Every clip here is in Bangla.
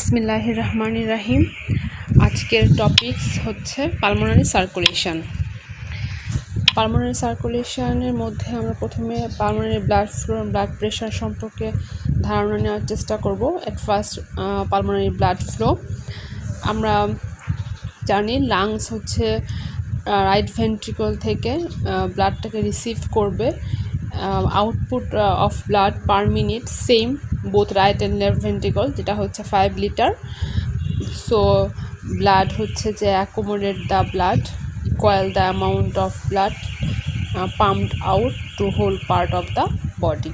বিসমিল্লাহির রহমানির রহিম। আজকের টপিকস হচ্ছে পালমোনারি সার্কুলেশন। পালমোনারি সার্কুলেশনের মধ্যে আমরা প্রথমে pulmonary blood flow, blood pressure সম্পর্কে ধারণা নেওয়ার চেষ্টা করব। At first pulmonary blood flow. আমরা জানি লাংস হচ্ছে রাইট ভেন্ট্রিকল থেকে ব্লাডটাকে রিসিভ করবে। Output of blood per minute same both right and left ventricle, যেটা হচ্ছে 5 লিটার। সো ব্লাড হচ্ছে যে accommodate the blood, equal the amount of blood pumped out to whole part of the body.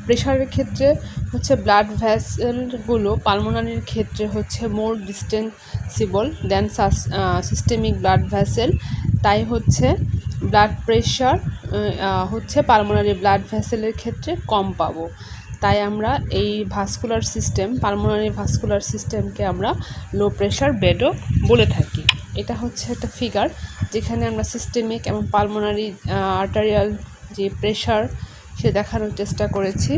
প্রেশারের ক্ষেত্রে হচ্ছে ব্লাড ভ্যাসেলগুলো পালমোনারির ক্ষেত্রে হচ্ছে মোর ডিস্টেন্সিবল দ্যান সিস্টেমিক ব্লাড ভ্যাসেল। তাই হচ্ছে ব্লাড প্রেশার হচ্ছে পালমোনারি ব্লাড ভ্যাসেলের ক্ষেত্রে কম পাবো। তাই আমরা এই ভাস্কুলার সিস্টেম, পালমোনারি ভাস্কুলার সিস্টেমকে আমরা লো প্রেশার বেডও বলে থাকি। এটা হচ্ছে একটা ফিগার যেখানে আমরা সিস্টেমিক এবং পালমোনারি আর্টারিয়াল যে প্রেশার সে দেখানোর চেষ্টা করেছি।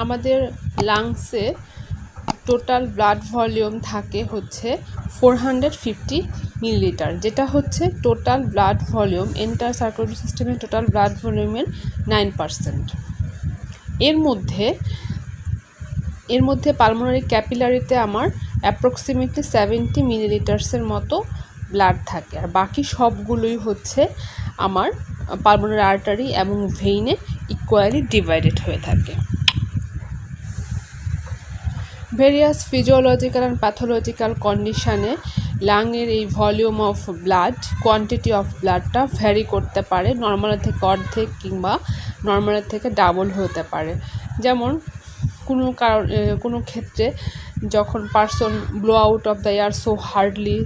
আমাদের লাংসে টোটাল ব্লাড ভলিউম থাকে হচ্ছে 450 মিলিলিটার, যেটা হচ্ছে total blood volume entire circulatory সিস্টেমের টোটাল ব্লাড ভলিউমের 9%। এর মধ্যে পালমোনারি ক্যাপিলারিতে আমার অ্যাপ্রক্সিমেটলি 70 মিলিলিটার্সের মতো ব্লাড থাকে, আর বাকি সবগুলোই হচ্ছে আমার পালমোনারি আর্টারি এবং ভেইনে ইকুয়ালি ডিভাইডেড হয়ে থাকে। ভেরিয়াস ফিজিওলজিক্যাল অ্যান্ড প্যাথোলজিক্যাল কন্ডিশানে লাংয়ের এই volume of blood, quantity of ব্লাডটা ভ্যারি করতে পারে, নর্মালের থেকে অর্ধেক কিংবা নর্মালের থেকে ডাবল হতে পারে। যেমন কোনো ক্ষেত্রে যখন person blow out of the air so hardly,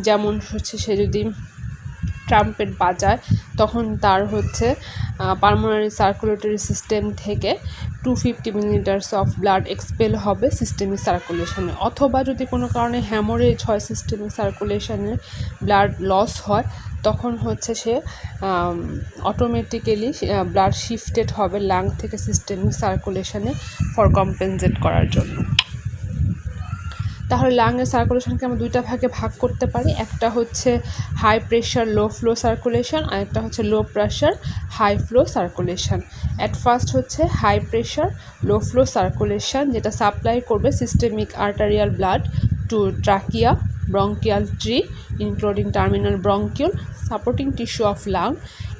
যেমন হচ্ছে সে যদি ট্রাম্পেট বাজায় তখন তার হচ্ছে পালমোনারি সার্কুলেটরি সিস্টেম থেকে 250 মিলিলিটার্স অফ ব্লাড এক্সপেল হবে সিস্টেমিক সার্কুলেশনে। অথবা যদি কোনো কারণে হ্যামোরেজ হয়, সিস্টেমিক সার্কুলেশনে ব্লাড লস হয়, তখন হচ্ছে সে অটোমেটিক্যালি ব্লাড শিফটেড হবে লাং থেকে সিস্টেমিক সার্কুলেশনে ফর কম্পেনসেট করার জন্য। তাহলে লাংয়ের সার্কুলেশনকে আমরা দুইটা ভাগে ভাগ করতে পারি। একটা হচ্ছে high pressure low flow circulation, আর একটা হচ্ছে low pressure high flow circulation. At first হচ্ছে high pressure low flow circulation, যেটা সাপ্লাই করবে systemic arterial blood to trachea, bronchial tree including terminal bronchiole, supporting tissue of lung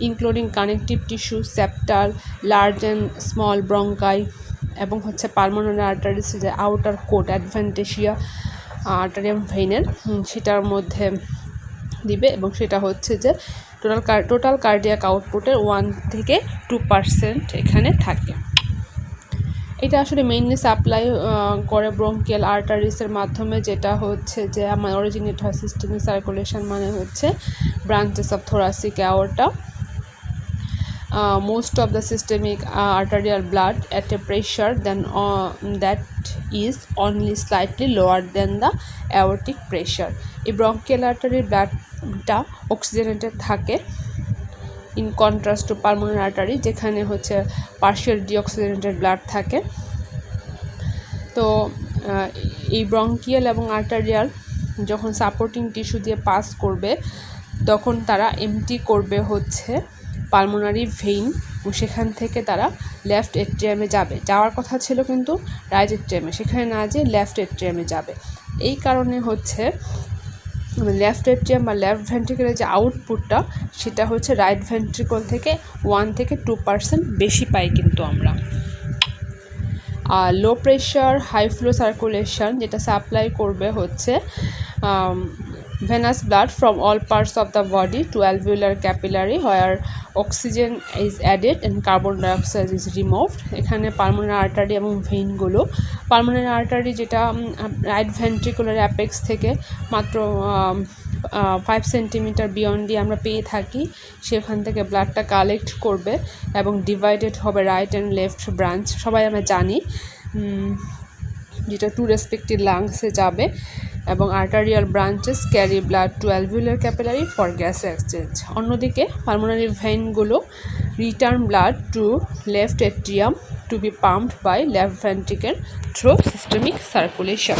including connective tissue, septal, large and small bronchi, এবং হচ্ছে পালমোনারি আর্টারিস যে আউটার কোট অ্যাডভেন্টেশিয়া আর্টারিয়াম ভেইনের সেটার মধ্যে দিবে, এবং সেটা হচ্ছে যে টোটাল কার্ডিয়াক আউটপুটের 1 থেকে 2% এখানে থাকে। এটা আসলে মেইনলি সাপ্লাই করে ব্রঙ্কিয়াল আর্টারিসের মাধ্যমে, যেটা হচ্ছে যে আমার অরিজিনেট হয় সিস্টেমিক সার্কুলেশন মানে হচ্ছে branches of thoracic aorta. Most of the systemic arterial blood at a pressure that is only slightly lower than the aortic pressure. এই bronchial artery ব্লাডটা অক্সিজেনেটেড থাকে, in contrast two pulmonary artery যেখানে হচ্ছে পার্শিয়াল ডিঅক্সিজেনেটেড ব্লাড থাকে। তো এই ব্রঙ্কিয়াল এবং আর্টারিয়াল যখন সাপোর্টিং টিস্যু দিয়ে পাস করবে তখন তারা এমটি করবে হচ্ছে পালমোনারি ভেইন, সেখান থেকে তারা লেফট এট্রিয়ামে যাওয়ার কথা ছিল কিন্তু রাইট এট্রিয়ামে, সেখানে না যেয়ে লেফট এট্রিয়ামে যাবে। এই কারণে হচ্ছে লেফট এট্রিয়াম বা লেফট ভেন্ট্রিকলের যে আউটপুটটা সেটা হচ্ছে রাইট ভেন্ট্রিকল থেকে 1 থেকে 2% বেশি পাই কিন্তু আমরা। Low pressure high flow circulation যেটা সাপ্লাই করবে হচ্ছে venous blood from all parts of the body to alveolar capillary where oxygen is added and carbon dioxide is removed. এখানে পালমোনারি আর্টারি এবং ভেইনগুলো, পালমোনারি আর্টারি যেটা রাইট ভেন্ট্রিকুলার অ্যাপেক্স থেকে মাত্র 5 সেন্টিমিটার বিয়ন্ডই আমরা পেয়ে থাকি, সেখান থেকে ব্লাডটা কালেক্ট করবে এবং ডিভাইডেড হবে রাইট অ্যান্ড লেফট ব্রাঞ্চ, সবাই আমরা জানি, যেটা টু রেসপেক্টিভ লাংসে যাবে, এবং arterial branches carry blood to alveolar capillary for gas exchange. অন্যদিকে পালমোনারি ভেইনগুলো return blood to left atrium to be pumped by left ventricle through systemic circulation.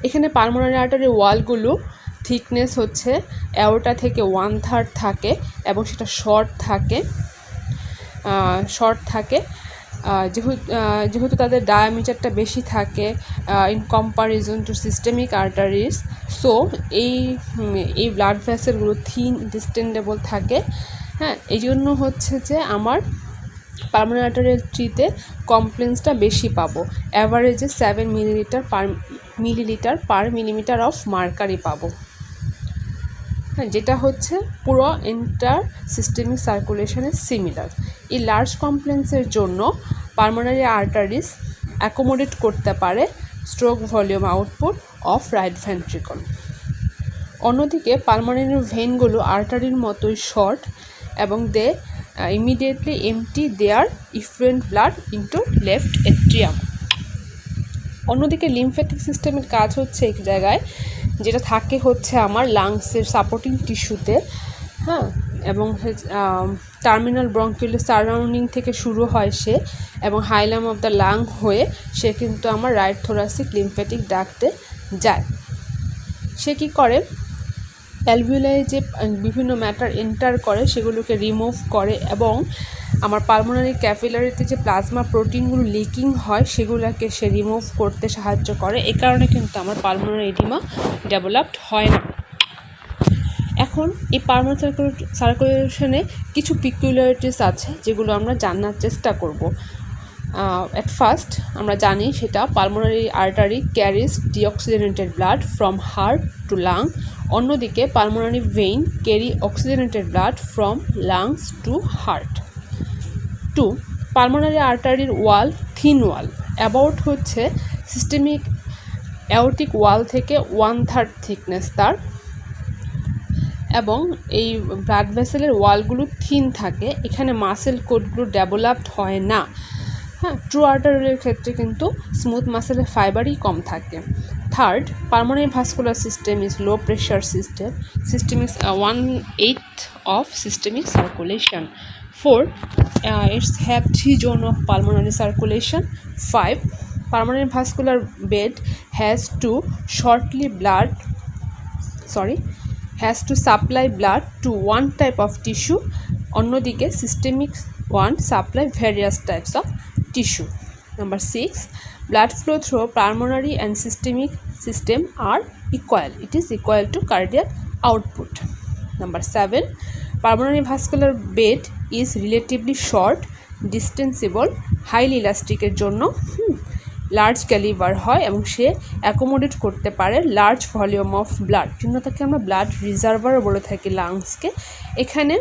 এখানে পালমোনারি আর্টারি ওয়ালগুলো থিকনেস হচ্ছে অ্যাওর্টা থেকে 1/3 থাকে এবং সেটা শর্ট থাকে যেহেতু তাদের ডায়ামিটারটা বেশি থাকে in comparison two systemic arteries, so এই ব্লাড ভেসেলগুলো থিন ডিস্টেন্ডেবল থাকে। হ্যাঁ, এই জন্য হচ্ছে যে আমার পালমোনারি আর্টারিতে কমপ্লেন্সটা বেশি পাবো, অ্যাভারেজে 7 millilitre per millimetre of mercury পাবো। হ্যাঁ, যেটা হচ্ছে পুরো এন্টার সিস্টেমিক সার্কুলেশনের সিমিলার। এই লার্জ কমপ্লেন্সের জন্য পালমোনারি আর্টারিজ অ্যাকোমোডেট করতে পারে stroke volume output of right ventricle. অন্যদিকে পালমোনারি ভেনগুলো আর্টারির মতোই শর্ট এবং they immediately empty their effluent blood into left atrium. অন্যদিকে লিম্ফ্যাটিক সিস্টেমের কাজ হচ্ছে এক জায়গায়, যেটা থাকে হচ্ছে আমার লাংসের সাপোর্টিং টিস্যুতে। হ্যাঁ, এবং টার্মিনাল ব্রঙ্কিউলের সারাউন্ডিং থেকে শুরু হয় সে, এবং হাইলাম অফ দ্য লাং হয়ে সে কিন্তু আমার রাইট থোরাসিক লিম্ফ্যাটিক ডাক্টে যায়। সে কি করে, অ্যালভিওলাই যে বিভিন্ন ম্যাটার এন্টার করে সেগুলোকে রিমুভ করে এবং আমার পালমোনারি ক্যাপিলারিতে যে প্লাজমা প্রোটিনগুলো লিকিং হয় সেগুলোকে সে রিমুভ করতে সাহায্য করে। এই কারণে কিন্তু আমার পালমোনারি এডিমা ডেভেলপড হয় না। এখন এই পালমোনারি সার্কুলেশনে কিছু পিকুলারিটিস আছে যেগুলো আমরা জানার চেষ্টা করব। অ্যাট ফার্স্ট আমরা জানি সেটা pulmonary artery carries deoxygenated blood from heart to lung. অন্যদিকে pulmonary vein carry oxygenated blood from lungs to heart. 2. Pulmonary আর্টারির ওয়াল থিন ওয়াল, অ্যাবাউট হচ্ছে সিস্টেমিক অ্যাওর্টিক ওয়াল থেকে 1/3 থিকনেস তার, এবং এই ব্লাড ভেসেলের ওয়ালগুলো থিন থাকে। এখানে মাসেল কোডগুলো ডেভেলপড হয় না। হ্যাঁ, ট্রু আর্টারির ক্ষেত্রে কিন্তু স্মুথ মাসেলের ফাইবারই কম থাকে। 3rd, pulmonary vascular system is low pressure system is 1/8 of systemic circulation. 4, it's have 3 zone of pulmonary circulation. 5, pulmonary vascular bed has to supply blood to one type of tissue. অন্যদিকে systemic one supply various types of tissue. Number 6, blood flow through pulmonary and systemic system are equal. It is equal to cardiac output. Number 7, pulmonary vascular bed is relatively short, distensible, highly elastic এর জন্য লার্জ ক্যালিভার হয় এবং সে অ্যাকোমোডেট করতে পারে লার্জ ভলিউম অফ ব্লাড। জন্য তাকে আমরা ব্লাড রিজার্ভার বলে থাকি লাংসকে। এখানে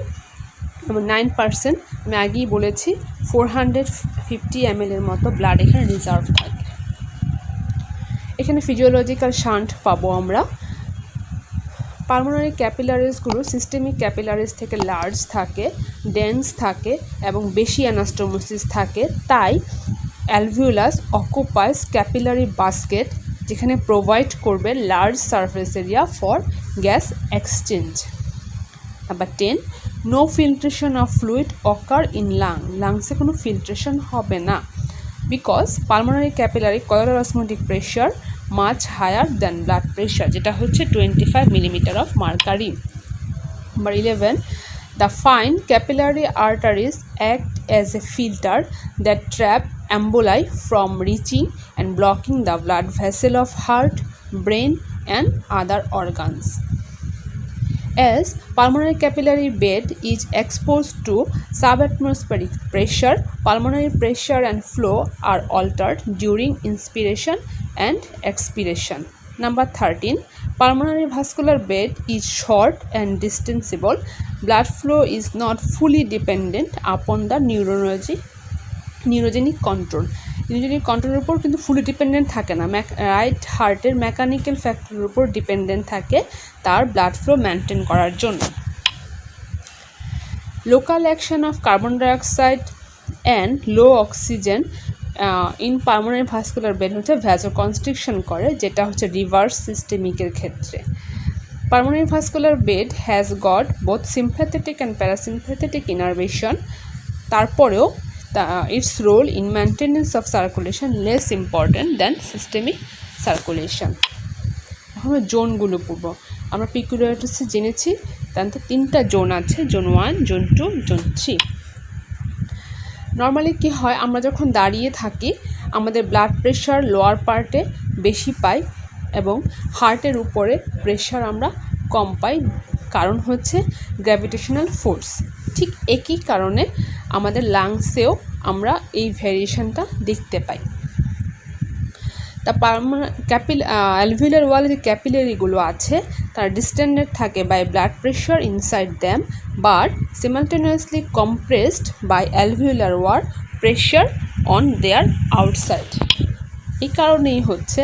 9%, আমি আগেই বলেছি, 450 ml এর মতো ব্লাড এখানে রিজার্ভ থাকে। এখানে ফিজিওলজিক্যাল শান্ট পাবো আমরা। পালমোনারি ক্যাপিলারিসগুলো সিস্টেমিক ক্যাপিলারিস থেকে লার্জ থাকে, ডেন্স থাকে এবং বেশি অ্যানাস্টোমোসিস থাকে। তাই অ্যালভিওলাস অকুপাইস ক্যাপিলারি বাস্কেট, যেখানে প্রোভাইড করবে large surface area for gas exchange. Number 10, no filtration of fluid occur in লাংসে কোনো ফিল্ট্রেশন হবে না, because pulmonary capillary colloidal osmotic pressure much higher than blood pressure, যেটা হচ্ছে 25 millimetre of mercury. Number 11, the fine capillary arteries act as a filter that trap emboli from reaching and blocking the blood vessel of heart, brain and other organs. As pulmonary capillary bed is exposed to subatmospheric pressure, pulmonary pressure and flow are altered during inspiration and expiration. Number 13, pulmonary vascular bed is short and distensible. Blood flow is not fully dependent upon the neurogenic control. Neurogenic কন্ট্রোলের উপর কিন্তু ফুলি ডিপেন্ডেন্ট থাকে না, রাইট হার্টের মেকানিক্যাল ফ্যাক্টরের উপর ডিপেন্ডেন্ট থাকে তার ব্লাড ফ্লো মেনটেন করার জন্য। Local action of carbon dioxide and low oxygen in pulmonary vascular bed হচ্ছে ভ্যাসোকনস্ট্রিকশন করে, যেটা হচ্ছে রিভার্স সিস্টেমিকের ক্ষেত্রে। Pulmonary vascular bed has got both sympathetic and parasympathetic innervation. তারপরেও its role in maintenance of circulation less important than systemic circulation. আমরা জোনগুলো পড়ব। আমরা পিকুলারিটিসে জেনেছি তার তিনটা জোন আছে, জোন 1, জোন 2, জোন 3। নর্মালি কি হয়, আমরা যখন দাঁড়িয়ে থাকি আমাদের ব্লাড প্রেশার লোয়ার পার্টে বেশি পাই এবং হার্টের উপরে প্রেশার আমরা কম পাই, কারণ হচ্ছে গ্র্যাভিটেশনাল ফোর্স। ঠিক একই কারণে আমাদের লাংসেও আমরা এই ভ্যারিয়েশনটা দেখতে পাই। তা অ্যালভিউলার ওয়ালে যে ক্যাপিলারিগুলো আছে তারা ডিস্টেন্ডেড থাকে by blood pressure inside them but simultaneously compressed by alveolar wall pressure on their outside. এই কারণেই হচ্ছে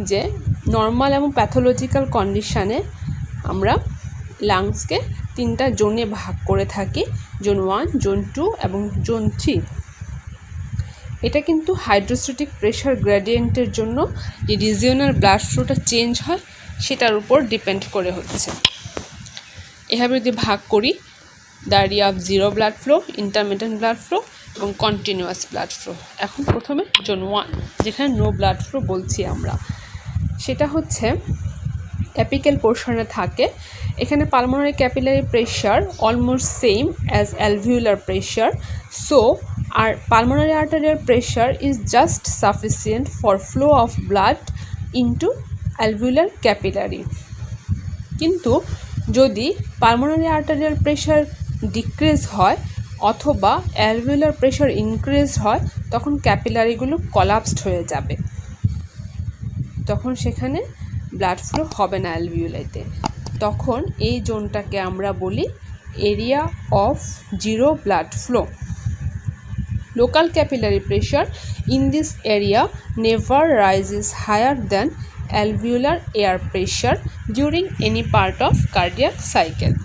যে নর্মাল এবং প্যাথোলজিক্যাল কন্ডিশানে আমরা লাংসকে তিনটা জোনে ভাগ করে থাকি, জোন 1, জোন 2 এবং জোন 3। এটা কিন্তু হাইড্রোস্ট্যাটিক প্রেশার গ্রেডিয়েন্টের জন্য যে রিজিওনাল ব্লাড ফ্লোটা চেঞ্জ হয় সেটার উপর ডিপেন্ড করে হচ্ছে। এভাবে যদি ভাগ করি, the area of zero blood flow, intermittent blood flow এবং কন্টিনিউয়াস ব্লাড ফ্লো। এখন প্রথমে জোন 1 যেখানে নো ব্লাড ফ্লো বলছি আমরা, সেটা হচ্ছে অ্যাপিক্যাল পোর্শনে থাকে। এখানে pulmonary capillary pressure almost same as alveolar pressure, so আর pulmonary arterial pressure is just sufficient for flow of blood into alveolar capillary. কিন্তু যদি পালমোনারি আর্টারিয়াল প্রেশার ডিক্রিজ হয় অথবা অ্যালভিউলার প্রেশার ইনক্রিজ হয় তখন ক্যাপিলারিগুলো কলাপসড হয়ে যাবে, তখন সেখানে ব্লাড ফ্লো হবে না অ্যালভিউলাইতে। তখন এই জোনটাকে আমরা বলি area of zero blood flow. Local capillary pressure in this area never rises higher than alveolar air pressure during any part of cardiac cycle.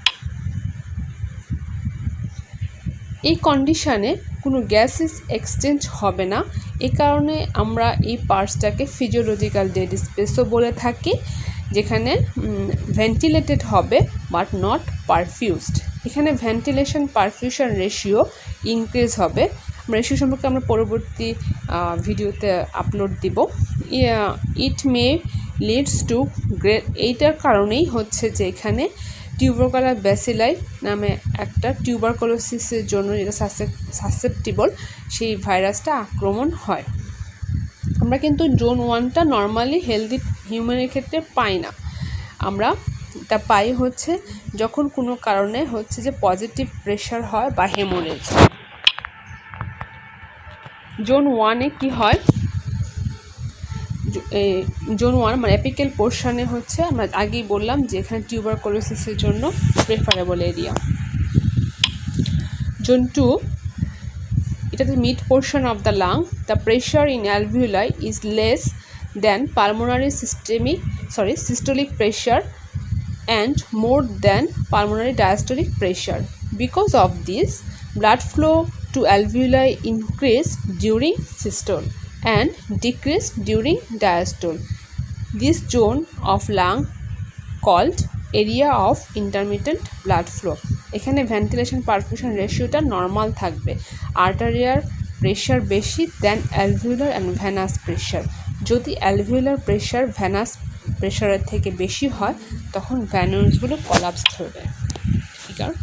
এই কন্ডিশনে কোনো গ্যাসেস এক্সচেঞ্জ হবে না, এই কারণে আমরা এই পার্টসটাকে ফিজিওলজিক্যাল ডেড স্পেসও বলে থাকি, যেখানে ভেন্টিলেটেড হবে বাট নট পারফিউজড। এখানে ভেন্টিলেশন পারফিউশন রেশিও ইনক্রিজ হবে। রেশিও সম্পর্কে আমরা পরবর্তী ভিডিওতে আপলোড দিব। It may leads to great, এইটার কারণেই হচ্ছে যে এখানে টিউবারকুলার ব্যাসিলাই নামে একটা টিউবারকুলোসিসের জন্য যেটা সাসেপ্টিবল সেই ভাইরাসটা আক্রমণ হয়। আমরা কিন্তু জোন 1টা নর্মালি হেলদি হিউম্যানের ক্ষেত্রে পাই না, আমরা এটা পাই হচ্ছে যখন কোনো কারণে হচ্ছে যে পজিটিভ প্রেশার হয় বা হেমোরেজ। জোন 1-এ কী হয়, জোন 1 মানে অ্যাপিক্যাল পোর্শনে হচ্ছে আমরা আগেই বললাম যে এখানে টিউবারকুলোসিসের জন্য প্রেফারেবল এরিয়া। জোন 2, এটাতে mid portion of the lung, the pressure in alveoli is less than pulmonary systolic pressure and more than pulmonary diastolic pressure. Because of this, blood flow to alveoli increase during systole and decrease during diastole. This zone of lung called area of intermittent blood flow. এখানে ভেন্টিলেশন পারফিউশন রেশিওটা নর্মাল থাকবে, আর্টারিয়ার প্রেশার বেশি দেন অ্যালভিউলার অ্যান্ড ভেনাস প্রেশার। যদি অ্যালভিউলার প্রেশার ভেনাস প্রেশারের থেকে বেশি হয় তখন ভ্যানুলসগুলো কলাপসড হবে। ঠিক আছে,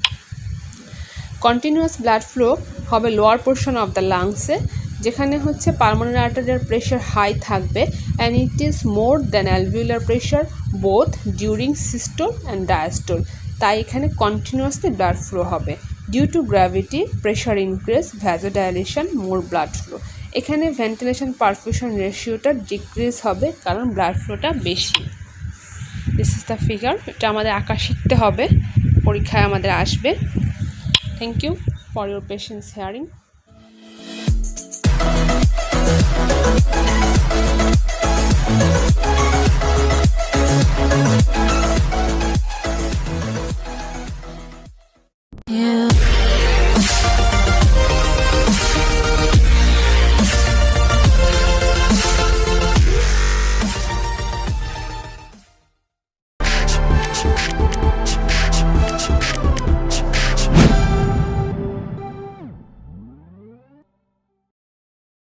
কন্টিনিউয়াস ব্লাড ফ্লো হবে লোয়ার পোর্শন অফ দ্য লাংসে, যেখানে হচ্ছে পালমোনারি আর্টারিয়াল প্রেশার হাই থাকবে and it is more than alveolar pressure both during systole and diastole. তাই এখানে কন্টিনিউয়াসলি ব্লাড ফ্লো হবে। Due to gravity pressure increase, vasodilation, more blood flow. এখানে ভেন্টিলেশন পারফিউশন রেশিওটা ডিক্রিজ হবে কারণ ব্লাড ফ্লোটা বেশি। This is the figure. এটা আমাদের আঁকা শিখতে হবে, পরীক্ষায় আমাদের আসবে। Thank you for your patience hearing.